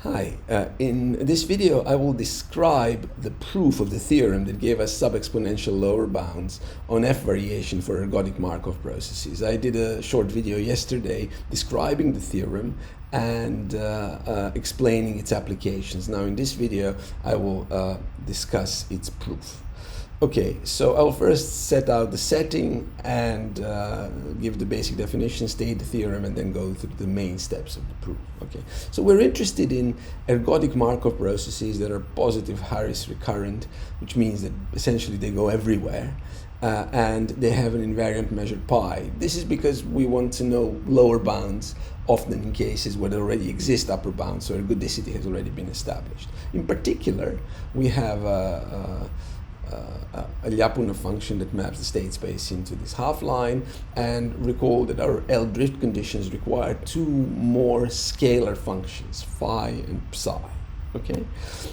Hi, in this video I will describe the proof of the theorem that gave us subexponential lower bounds on f-variation for ergodic Markov processes. I did a short video yesterday describing the theorem and explaining its applications. Now in this video I will discuss its proof. Okay, so I'll first set out the setting and give the basic definition, state the theorem, and then go through the main steps of the proof. Okay, so we're interested in ergodic Markov processes that are positive Harris recurrent, which means that essentially they go everywhere, and they have an invariant measure pi. This is because we want to know lower bounds, often in cases where there already exist upper bounds, so ergodicity has already been established. In particular, we have a Lyapunov function that maps the state space into this half line, and recall that our L drift conditions require two more scalar functions, phi and psi. Okay,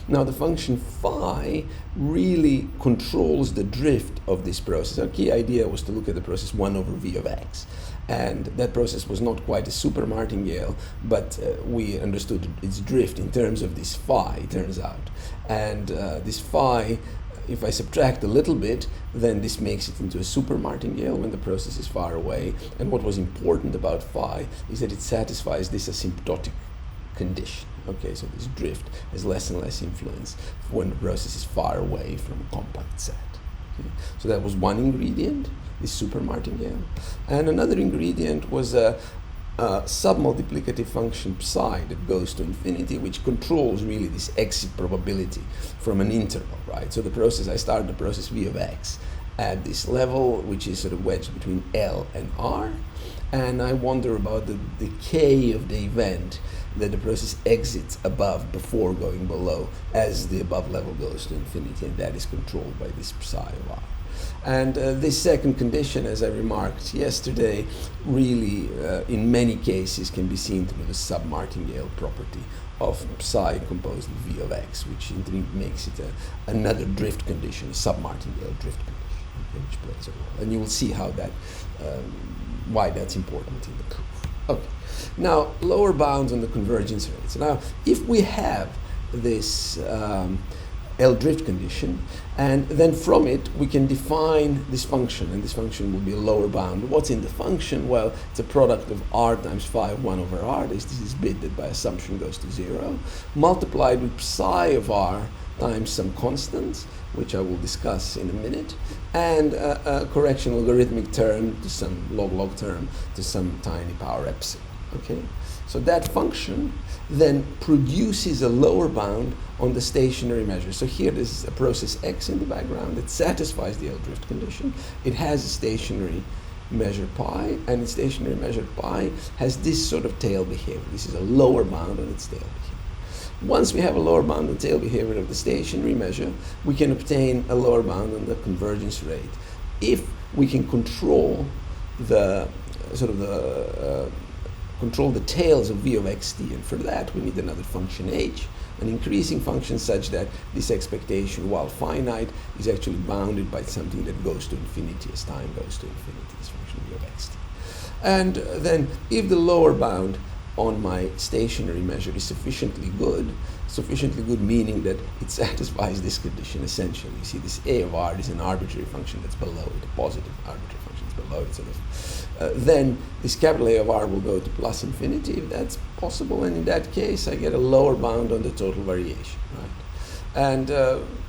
now the function phi really controls the drift of this process. Our key idea was to look at the process 1 over v of x, and that process was not quite a super martingale, but we understood its drift in terms of this phi, it turns out. And this phi, if I subtract a little bit, then this makes it into a super martingale when the process is far away. And what was important about phi is that it satisfies this asymptotic condition. Okay, so this drift has less and less influence when the process is far away from a compact set. Okay? So that was one ingredient, this super martingale. And another ingredient was a submultiplicative function psi that goes to infinity, which controls really this exit probability from an interval, right? So the process, I start the process v of x at this level, which is sort of wedged between L and R, and I wonder about the decay of the event that the process exits above before going below as the above level goes to infinity, and that is controlled by this psi of R. And this second condition, as I remarked yesterday, really in many cases can be seen through the submartingale property of psi composed of v of x, which makes it another drift condition, a submartingale drift condition, okay, which plays a role. And you will see how that, why that's important in the proof. Okay, now lower bounds on the convergence rates. Now, if we have this L drift condition, and then from it we can define this function, and this function will be a lower bound. What's in the function? Well, it's a product of r times phi of 1 over r. This is bit that by assumption goes to 0, multiplied with psi of r times some constants, which I will discuss in a minute, and a correction logarithmic term to some log term to some tiny power epsilon. Okay, so that function then produces a lower bound on the stationary measure. So here this is a process x in the background that satisfies the L drift condition. It has a stationary measure pi, and its stationary measure pi has this sort of tail behavior. This is a lower bound on its tail behavior. Once we have a lower bound on tail behavior of the stationary measure, we can obtain a lower bound on the convergence rate if we can control the control the tails of v of xt, and for that we need another function h, an increasing function such that this expectation, while finite, is actually bounded by something that goes to infinity as time goes to infinity, this function v of xt. And then if the lower bound on my stationary measure is sufficiently good meaning that it satisfies this condition essentially. You see, this a of r is an arbitrary function that's below it, a positive arbitrary function that's below it, sort of. Then this capital A of r will go to plus infinity if that's possible, and in that case I get a lower bound on the total variation, right? And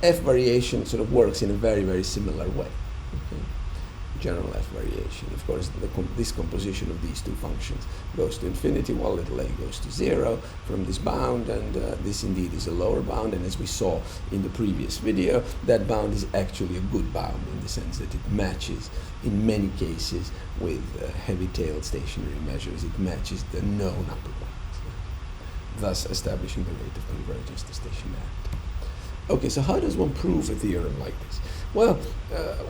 f variation sort of works in a very, very similar way. Okay? General f variation. Of course, this composition of these two functions goes to infinity while little a goes to 0 from this bound, and this indeed is a lower bound, and as we saw in the previous video, that bound is actually a good bound in the sense that it matches in many cases with heavy-tailed stationary measures. It matches the known upper bounds, thus establishing the rate of convergence to stationarity. Okay, so how does one prove a theorem like this? Well,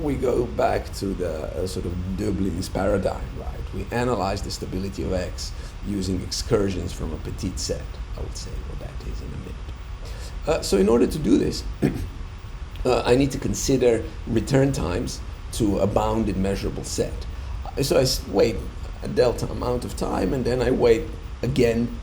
we go back to the sort of Dublin's paradigm, right? We analyze the stability of x using excursions from a petite set. I would say what that is in a minute. So in order to do this, I need to consider return times to a bounded measurable set. So I wait a delta amount of time, and then I wait again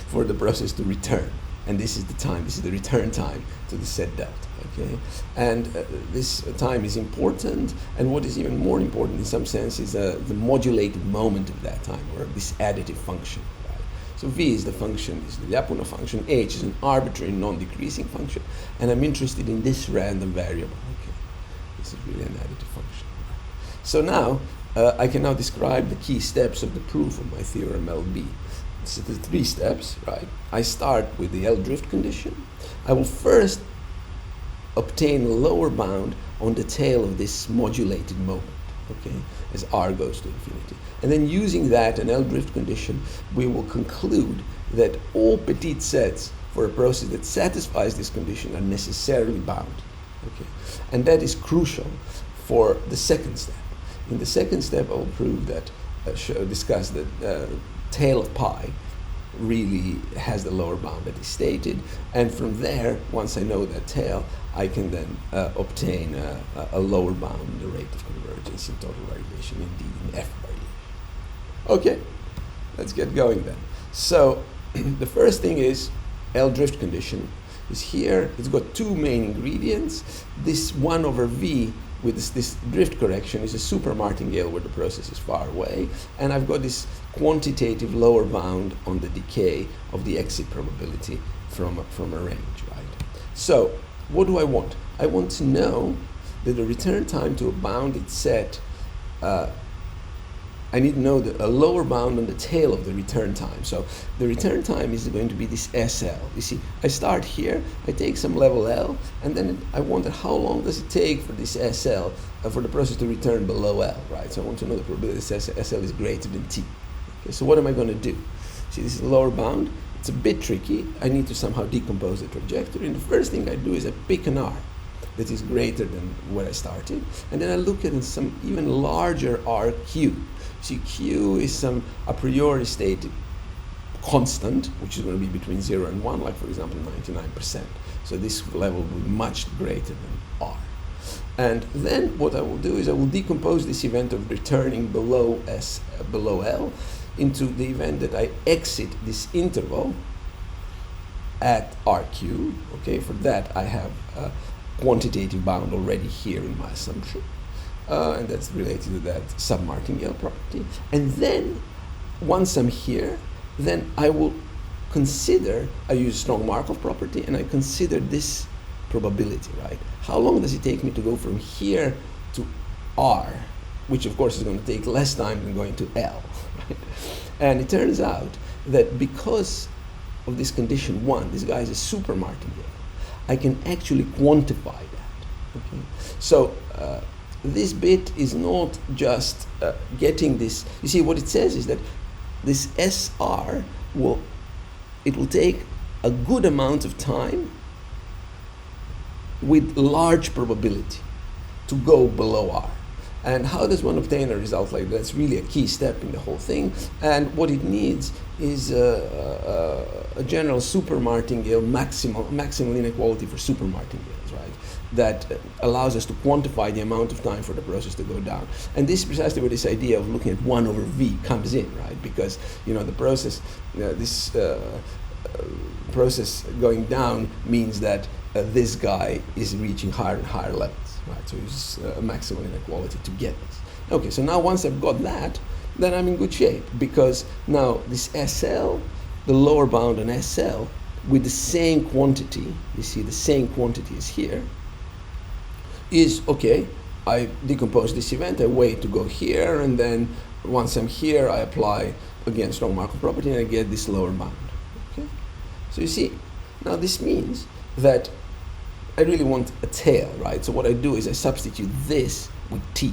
for the process to return. and this is the time, this is the return time to the set delta. Okay, and this time is important, and what is even more important in some sense is the modulated moment of that time, or this additive function. Right? So v is the function, is the Lyapunov function, h is an arbitrary non-decreasing function, and I'm interested in this random variable. Okay, this is really an additive function. So now I can now describe the key steps of the proof of my theorem LB. So the 3 steps, right? I start with the L drift condition. I will first obtain a lower bound on the tail of this modulated moment, okay, as r goes to infinity. And then using that, an L drift condition, we will conclude that all petit sets for a process that satisfies this condition are necessarily bound, okay? And that is crucial for the second step. In the second step, I will prove that, discuss that tail of pi really has the lower bound that is stated, and from there, once I know that tail, I can then obtain a lower bound in the rate of convergence in total variation, indeed in f variation. Okay, let's get going then. So the first thing is L drift condition is here. It's got 2 main ingredients. This 1 over v with this drift correction is a super martingale where the process is far away, and I've got this quantitative lower bound on the decay of the exit probability from a range, right? So what do I want? I want to know that the return time to a bounded set, I need to know a lower bound on the tail of the return time. So the return time is going to be this SL. You see, I start here, I take some level L, and then I wonder how long does it take for this SL, for the process to return below L, right? So I want to know the probability that SL is greater than T. Okay, so what am I going to do? See, this is the lower bound. It's a bit tricky. I need to somehow decompose the trajectory. And the first thing I do is I pick an R that is greater than where I started, and then I look at some even larger RQ. See, Q is some a priori stated constant, which is going to be between 0 and 1, like for example 99%. So this level will be much greater than R. And then what I will do is I will decompose this event of returning below L into the event that I exit this interval at RQ. Okay, for that I have a quantitative bound already here in my assumption. And that's related to that sub-martingale property. And then, once I'm here, then I will consider, I use strong Markov property, and I consider this probability, right? How long does it take me to go from here to R, which of course is going to take less time than going to L, right? And it turns out that because of this condition 1, this guy is a super martingale, I can actually quantify that, okay? So, this bit is not just getting this. You see, what it says is that this SR will take a good amount of time with large probability to go below R. And how does one obtain a result like that? That's really a key step in the whole thing. And what it needs is a general super martingale maximal inequality for super martingales, right? That allows us to quantify the amount of time for the process to go down. And this is precisely where this idea of looking at 1 over v comes in, right? Because, you know, the process, this process going down means that this guy is reaching higher and higher levels, right? So it's a maximal inequality to get this. Okay, so now once I've got that, then I'm in good shape, because now this SL, the lower bound on SL, with the same quantity, you see the same quantity is here, is okay. I decompose this event, I wait to go here, and then once I'm here, I apply again strong Markov property, and I get this lower bound. Okay, so you see, now this means that I really want a tail, right? So what I do is I substitute this with t,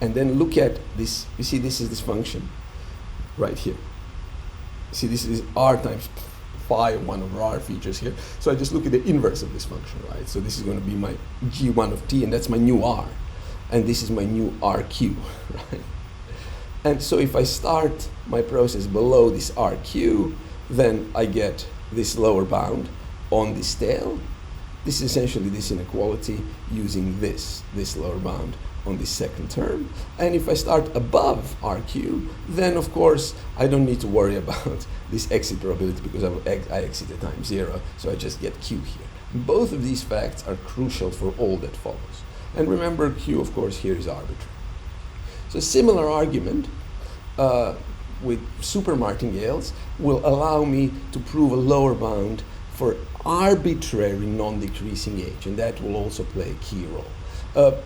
and then look at this. You see, this is this function right here. See, this is r times phi, 1 over r features here. So I just look at the inverse of this function, right? So this is going to be my g1 of t, and that's my new r. And this is my new rq, right? And so if I start my process below this rq, then I get this lower bound on this tail. This is essentially this inequality using this lower bound on the second term. And if I start above RQ, then of course I don't need to worry about this exit probability because I exit at time 0, so I just get Q here. Both of these facts are crucial for all that follows. And remember, Q, of course, here is arbitrary. So a similar argument with super martingales will allow me to prove a lower bound for arbitrary non-decreasing h, and that will also play a key role.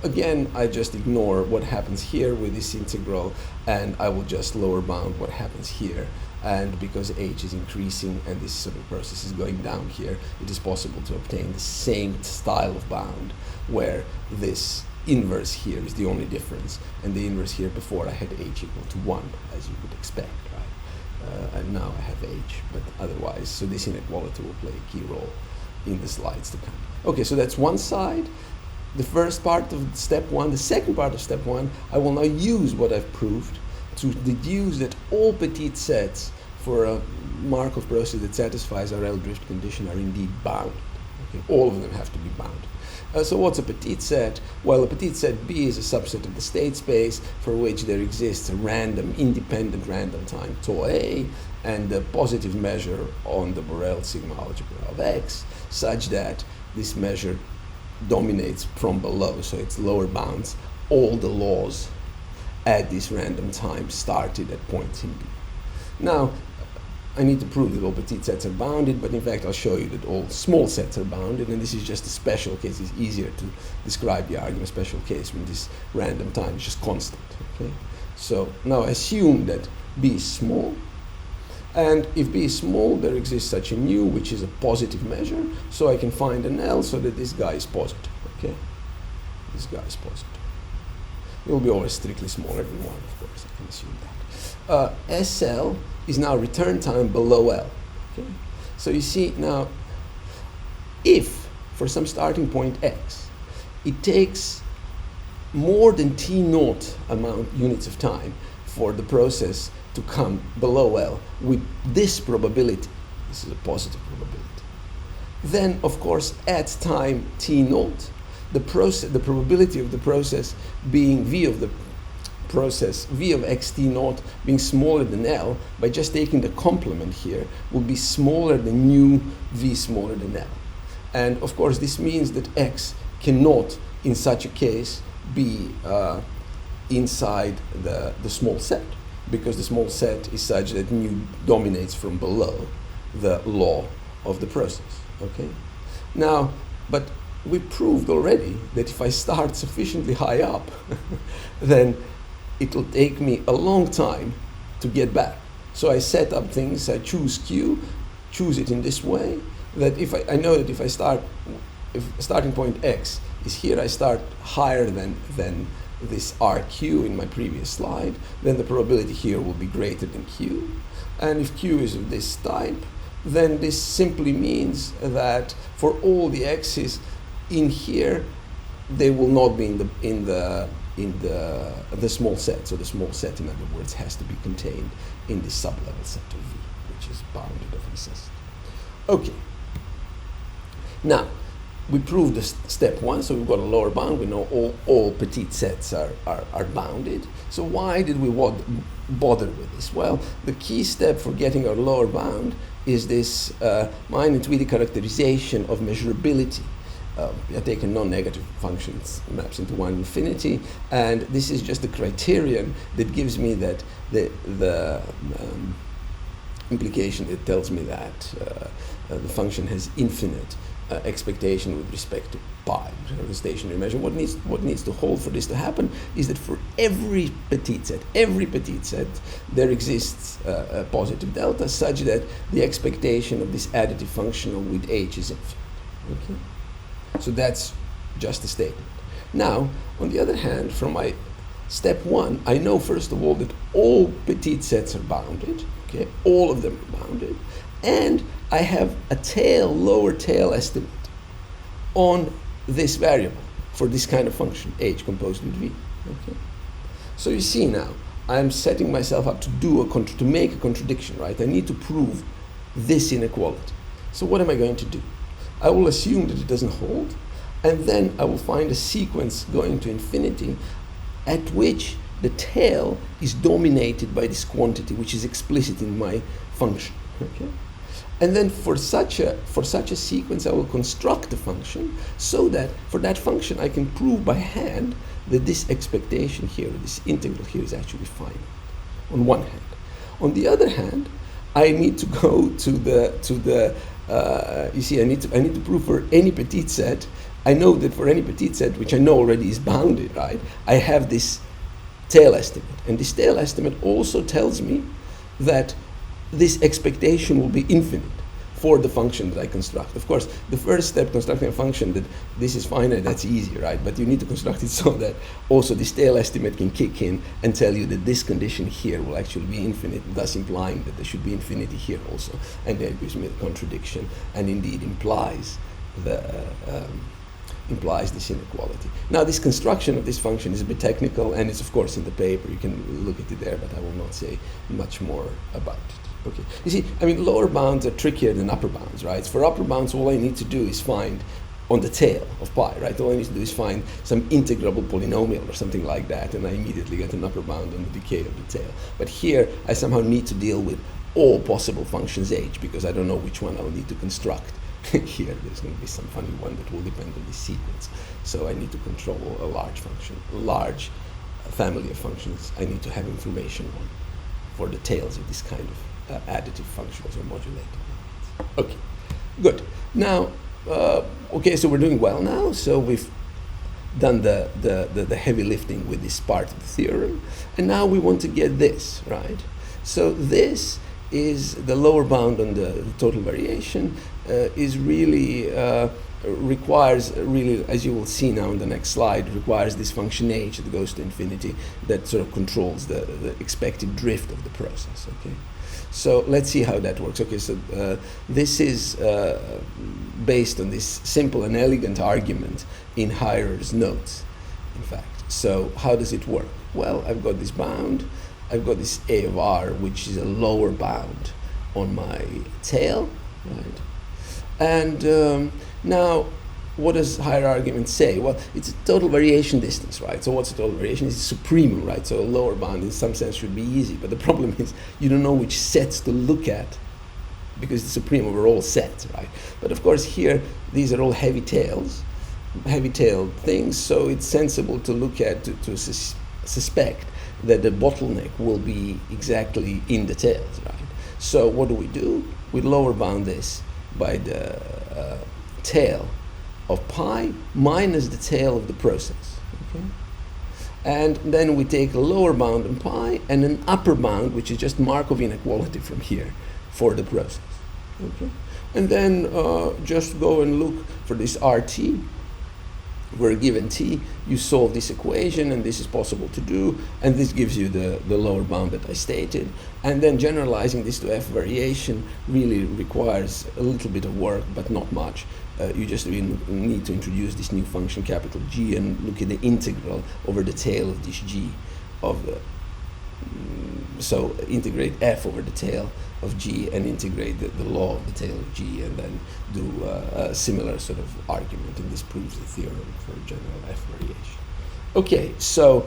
Again, I just ignore what happens here with this integral, and I will just lower bound what happens here. And because h is increasing and this sort of process is going down here, it is possible to obtain the same style of bound where this inverse here is the only difference, and the inverse here before I had h equal to 1, as you would expect, right? And now I have h, but otherwise, so this inequality will play a key role in the slides to come. Okay, so that's one side. The first part of step 1. The second part of step 1, I will now use what I've proved to deduce that all petite sets for a Markov process that satisfies our L drift condition are indeed bounded. Okay? All of them have to be bounded. So what's a petite set? Well, a petite set B is a subset of the state space for which there exists a random, independent random time tau A and a positive measure on the Borel sigma algebra of X, such that this measure dominates from below, so its lower bounds all the laws at this random time started at points in B. Now, I need to prove that all petite sets are bounded, but in fact I'll show you that all small sets are bounded, and this is just a special case. It's easier to describe the argument, special case when this random time is just constant. Okay? So now assume that B is small, and if B is small, there exists such a nu, which is a positive measure, so I can find an L so that this guy is positive. Okay? This guy is positive. It will be always strictly smaller than 1, of course, I can assume that. SL is now return time below L. Okay? So you see now, if for some starting point X, it takes more than T naught amount units of time for the process to come below L with this probability, this is a positive probability, then of course at time T naught, the probability of the process being V of the process, V of x T naught being smaller than L, by just taking the complement here, will be smaller than nu V smaller than L. And of course this means that X cannot, in such a case, be inside the small set, because the small set is such that nu dominates from below the law of the process. Okay? Now, but we proved already that if I start sufficiently high up, then it will take me a long time to get back. So I set up things, I choose Q, choose it in this way, that if I know that if starting point X is here, I start higher than this RQ in my previous slide, then the probability here will be greater than Q. And if Q is of this type, then this simply means that for all the X's in here, they will not be in the small set. So the small set, in other words, has to be contained in the sublevel set of V, which is bounded of necessity. Okay. Now, we proved this step 1, so we've got a lower bound. We know all petite sets are bounded. So why did we bother with this? Well, the key step for getting our lower bound is this Miha characterization of measurability. I take a non-negative function, maps into 1 infinity, and this is just the criterion that gives me that the implication that tells me that the function has infinite expectation with respect to pi, the stationary measure. What needs to hold for this to happen is that for every petite set, there exists a positive delta such that the expectation of this additive functional with h is infinite. Okay? So that's just a statement. Now, on the other hand, from my step 1, I know first of all that all petite sets are bounded. Okay, all of them are bounded, and I have a lower tail estimate on this variable for this kind of function, h composed with v. Okay, so you see now, I'm setting myself up to make a contradiction, right? I need to prove this inequality. So what am I going to do? I will assume that it doesn't hold, and then I will find a sequence going to infinity at which the tail is dominated by this quantity, which is explicit in my function. Okay? And then for such a sequence, I will construct a function so that for that function I can prove by hand that this expectation here, this integral here, is actually finite. On one hand. On the other hand, I need to go to the you see, I need to prove for any petit set. I know that for any petit set, which I know already is bounded, right? I have this tail estimate, and this tail estimate also tells me that this expectation will be infinite for the function that I construct. Of course, the first step, constructing a function that this is finite, that's easy, right? But you need to construct it so that also this tail estimate can kick in and tell you that this condition here will actually be infinite, thus implying that there should be infinity here also. And that gives me the contradiction, and indeed implies this inequality. Now, this construction of this function is a bit technical, and it's of course in the paper. You can look at it there, but I will not say much more about it. Okay. You see, I mean, lower bounds are trickier than upper bounds, right? For upper bounds, all I need to do is find on the tail of pi, right? All I need to do is find some integrable polynomial or something like that, and I immediately get an upper bound on the decay of the tail. But here, I somehow need to deal with all possible functions h, because I don't know which one I will need to construct. Here, there's going to be some funny one that will depend on this sequence. So I need to control a large function, a large family of functions. I need to have information on for the tails of this kind of additive functions or modulated ones. Okay, good. Now, okay, so we're doing well now. So we've done the heavy lifting with this part of the theorem, and now we want to get this, right? So this is the lower bound on the total variation, is really requires really, as you will see now in the next slide, requires this function h that goes to infinity that sort of controls the expected drift of the process. Okay. So let's see how that works. Okay, so this is based on this simple and elegant argument in Heyer's notes, in fact. So how does it work? Well, I've got this bound. I've got this a of r, which is a lower bound on my tail, right? And now, what does Heyer argument say? Well, it's a total variation distance, right? So what's a total variation? It's a supremum, right? So a lower bound in some sense should be easy, but the problem is you don't know which sets to look at because the supremum are all sets, right? But of course here, these are all heavy tailed things, so it's sensible to look at, to suspect that the bottleneck will be exactly in the tails, right? So what do? We lower bound this by the tail of pi minus the tail of the process, okay? And then we take a lower bound on pi and an upper bound, which is just Markov inequality from here for the process, okay? And then just go and look for this RT, where given t, you solve this equation, and this is possible to do, and this gives you the lower bound that I stated. And then generalizing this to f variation really requires a little bit of work, but not much. You just need to introduce this new function, capital G, and look at the integral over the tail of this G of the, so integrate f over the tail of G and integrate the law of the tail of G, and then do a similar sort of argument, and this proves the theorem for general f variation. Okay, so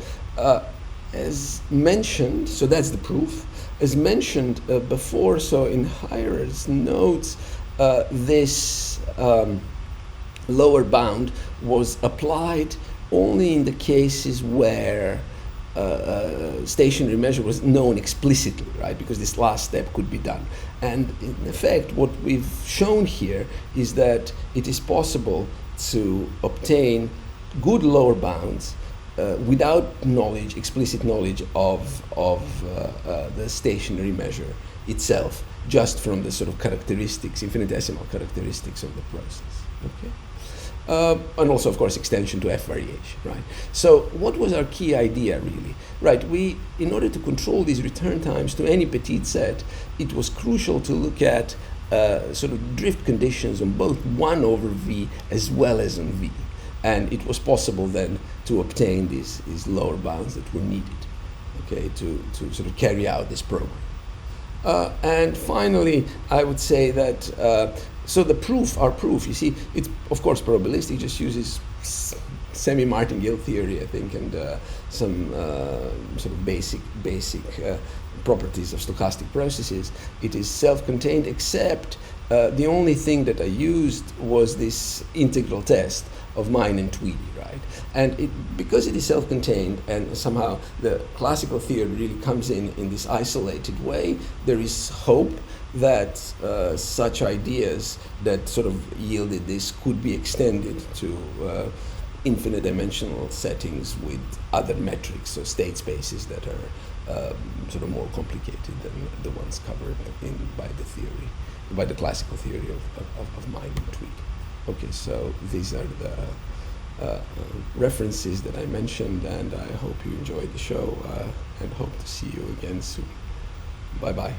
as mentioned, so that's the proof. As mentioned before, so in Heyer's notes, this lower bound was applied only in the cases where stationary measure was known explicitly, right? Because this last step could be done. And in effect, what we've shown here is that it is possible to obtain good lower bounds without knowledge, explicit knowledge of the stationary measure itself, just from the sort of characteristics, infinitesimal characteristics of the process. Okay. And also, of course, extension to f variation, right? So what was our key idea, really? Right, in order to control these return times to any petit set, it was crucial to look at sort of drift conditions on both 1 over v as well as on v. And it was possible then to obtain these lower bounds that were needed, okay, to sort of carry out this program. And finally, I would say that so our proof, you see, it's of course probabilistic, just uses semi-martingale theory, I think, and some sort of basic properties of stochastic processes. It is self-contained, except the only thing that I used was this integral test of mine and Tweedy, right? And because it is self-contained and somehow the classical theory really comes in this isolated way, there is hope that such ideas that sort of yielded this could be extended to infinite dimensional settings with other metrics, so state spaces that are sort of more complicated than the ones covered by the theory, by the classical theory of mine and Tweed. Okay, so these are the references that I mentioned, and I hope you enjoyed the show and hope to see you again soon. Bye-bye.